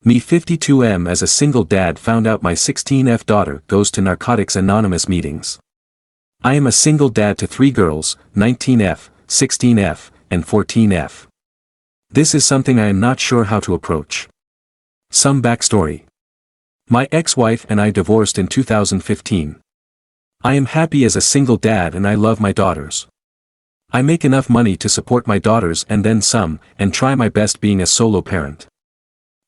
Me 52M as a single dad found out my 16F daughter goes to Narcotics Anonymous meetings. I am a single dad to 3 girls, 19F, 16F, and 14F. This is something I am not sure how to approach. Some backstory. My ex-wife and I divorced in 2015. I am happy as a single dad and I love my daughters. I make enough money to support my daughters and then some, and try my best being a solo parent.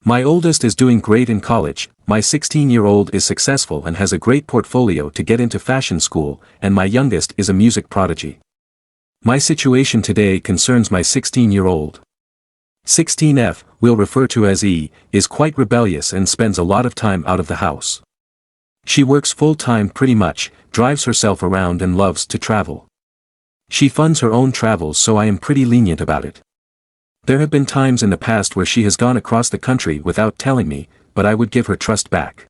My oldest is doing great in college, my 16-year-old is successful and has a great portfolio to get into fashion school, and my youngest is a music prodigy. My situation today concerns my 16-year-old. 16F, we'll refer to as E, is quite rebellious and spends a lot of time out of the house. She works full-time pretty much, drives herself around and loves to travel. She funds her own travels, so I am pretty lenient about it. There have been times in the past where she has gone across the country without telling me, but I would give her trust back.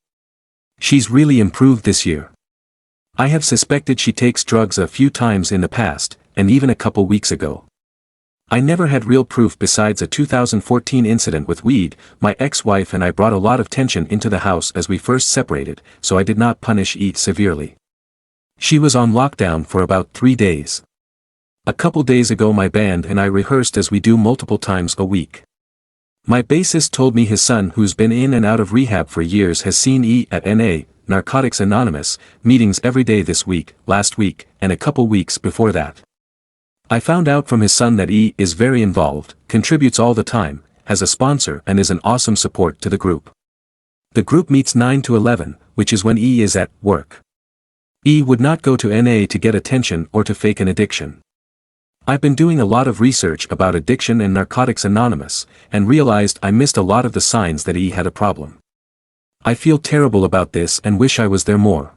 She's really improved this year. I have suspected she takes drugs a few times in the past, and even a couple weeks ago. I never had real proof besides a 2014 incident with weed. My ex-wife and I brought a lot of tension into the house as we first separated, so I did not punish E severely. She was on lockdown for about 3 days. A couple days ago my band and I rehearsed as we do multiple times a week. My bassist told me his son, who's been in and out of rehab for years, has seen E at NA, Narcotics Anonymous, meetings every day this week, last week, and a couple weeks before that. I found out from his son that E is very involved, contributes all the time, has a sponsor and is an awesome support to the group. The group meets 9 to 11, which is when E is at work. E would not go to NA to get attention or to fake an addiction. I've been doing a lot of research about addiction and Narcotics Anonymous, and realized I missed a lot of the signs that E had a problem. I feel terrible about this and wish I was there more.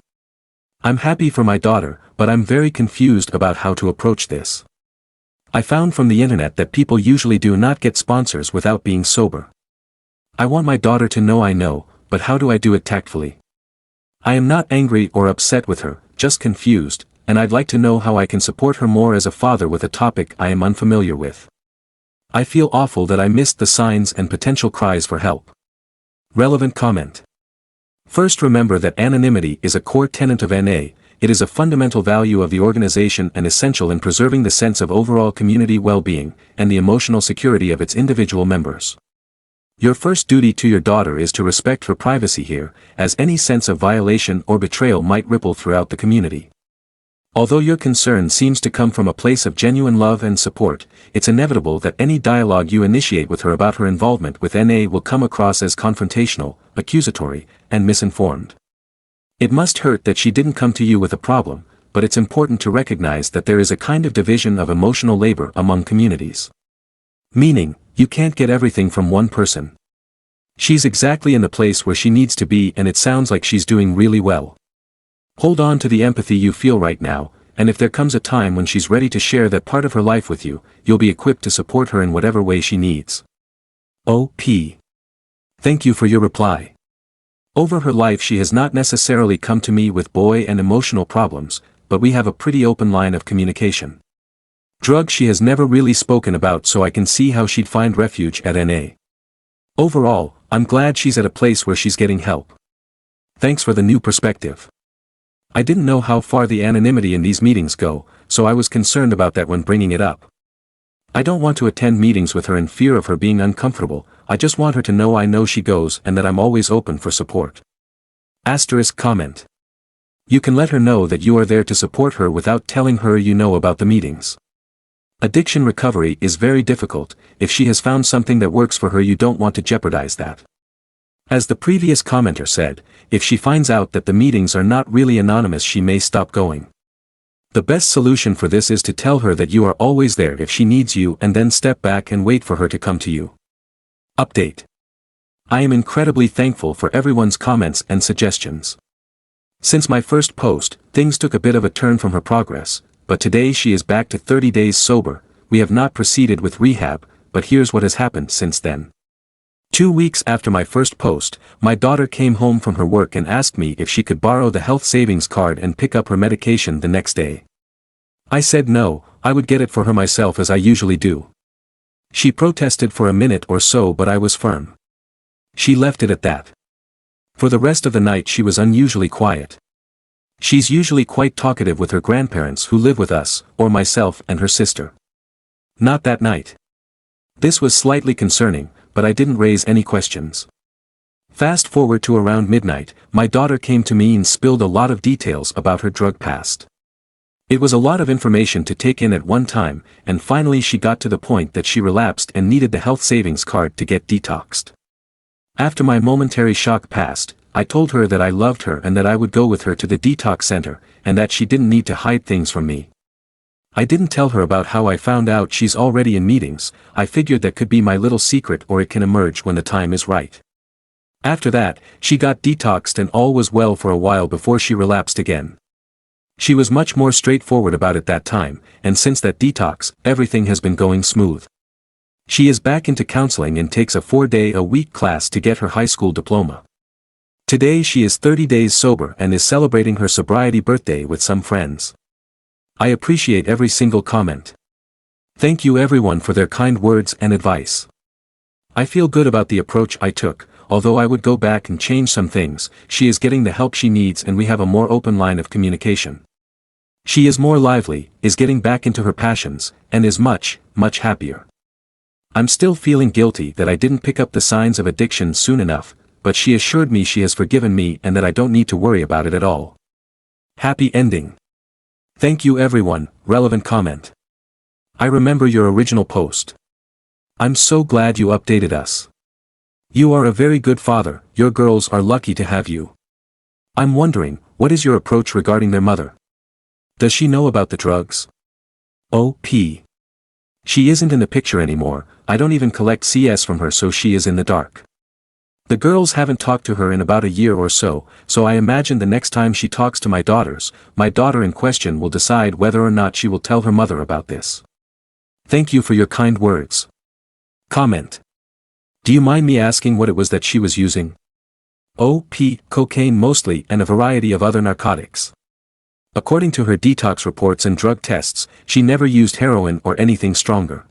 I'm happy for my daughter, but I'm very confused about how to approach this. I found from the internet that people usually do not get sponsors without being sober. I want my daughter to know I know, but how do I do it tactfully? I am not angry or upset with her, just confused, and I'd like to know how I can support her more as a father with a topic I am unfamiliar with. I feel awful that I missed the signs and potential cries for help. Relevant comment. First, remember that anonymity is a core tenet of NA. It is a fundamental value of the organization and essential in preserving the sense of overall community well-being and the emotional security of its individual members. Your first duty to your daughter is to respect her privacy here, as any sense of violation or betrayal might ripple throughout the community. Although your concern seems to come from a place of genuine love and support, it's inevitable that any dialogue you initiate with her about her involvement with NA will come across as confrontational, accusatory, and misinformed. It must hurt that she didn't come to you with a problem, but it's important to recognize that there is a kind of division of emotional labor among communities. Meaning, you can't get everything from one person. She's exactly in the place where she needs to be, and it sounds like she's doing really well. Hold on to the empathy you feel right now, and if there comes a time when she's ready to share that part of her life with you, you'll be equipped to support her in whatever way she needs. O.P. Thank you for your reply. Over her life she has not necessarily come to me with boy and emotional problems, but we have a pretty open line of communication. Drugs she has never really spoken about, so I can see how she'd find refuge at NA. Overall, I'm glad she's at a place where she's getting help. Thanks for the new perspective. I didn't know how far the anonymity in these meetings go, so I was concerned about that when bringing it up. I don't want to attend meetings with her in fear of her being uncomfortable. I just want her to know I know she goes and that I'm always open for support. Asterisk comment. You can let her know that you are there to support her without telling her you know about the meetings. Addiction recovery is very difficult. If she has found something that works for her, you don't want to jeopardize that. As the previous commenter said, if she finds out that the meetings are not really anonymous, she may stop going. The best solution for this is to tell her that you are always there if she needs you, and then step back and wait for her to come to you. Update. I am incredibly thankful for everyone's comments and suggestions. Since my first post, things took a bit of a turn from her progress, but today she is back to 30 days sober. We have not proceeded with rehab, but here's what has happened since then. 2 weeks after my first post, my daughter came home from her work and asked me if she could borrow the health savings card and pick up her medication the next day. I said no, I would get it for her myself as I usually do. She protested for a minute or so, but I was firm. She left it at that. For the rest of the night she was unusually quiet. She's usually quite talkative with her grandparents who live with us, or myself and her sister. Not that night. This was slightly concerning, but I didn't raise any questions. Fast forward to around midnight, my daughter came to me and spilled a lot of details about her drug past. It was a lot of information to take in at one time, and finally she got to the point that she relapsed and needed the health savings card to get detoxed. After my momentary shock passed, I told her that I loved her and that I would go with her to the detox center, and that she didn't need to hide things from me. I didn't tell her about how I found out she's already in meetings. I figured that could be my little secret, or it can emerge when the time is right. After that, she got detoxed and all was well for a while before she relapsed again. She was much more straightforward about it that time, and since that detox, everything has been going smooth. She is back into counseling and takes a 4-day-a-week class to get her high school diploma. Today she is 30 days sober and is celebrating her sobriety birthday with some friends. I appreciate every single comment. Thank you everyone for their kind words and advice. I feel good about the approach I took, although I would go back and change some things. She is getting the help she needs and we have a more open line of communication. She is more lively, is getting back into her passions, and is much, much happier. I'm still feeling guilty that I didn't pick up the signs of addiction soon enough, but she assured me she has forgiven me and that I don't need to worry about it at all. Happy ending. Thank you everyone. Relevant comment. I remember your original post. I'm so glad you updated us. You are a very good father. Your girls are lucky to have you. I'm wondering, what is your approach regarding their mother? Does she know about the drugs? O.P. She isn't in the picture anymore. I don't even collect CS from her, so she is in the dark. The girls haven't talked to her in about a year or so I imagine the next time she talks to my daughters, my daughter in question will decide whether or not she will tell her mother about this. Thank you for your kind words. Comment. Do you mind me asking what it was that she was using? O.P. Cocaine mostly, and a variety of other narcotics. According to her detox reports and drug tests, she never used heroin or anything stronger.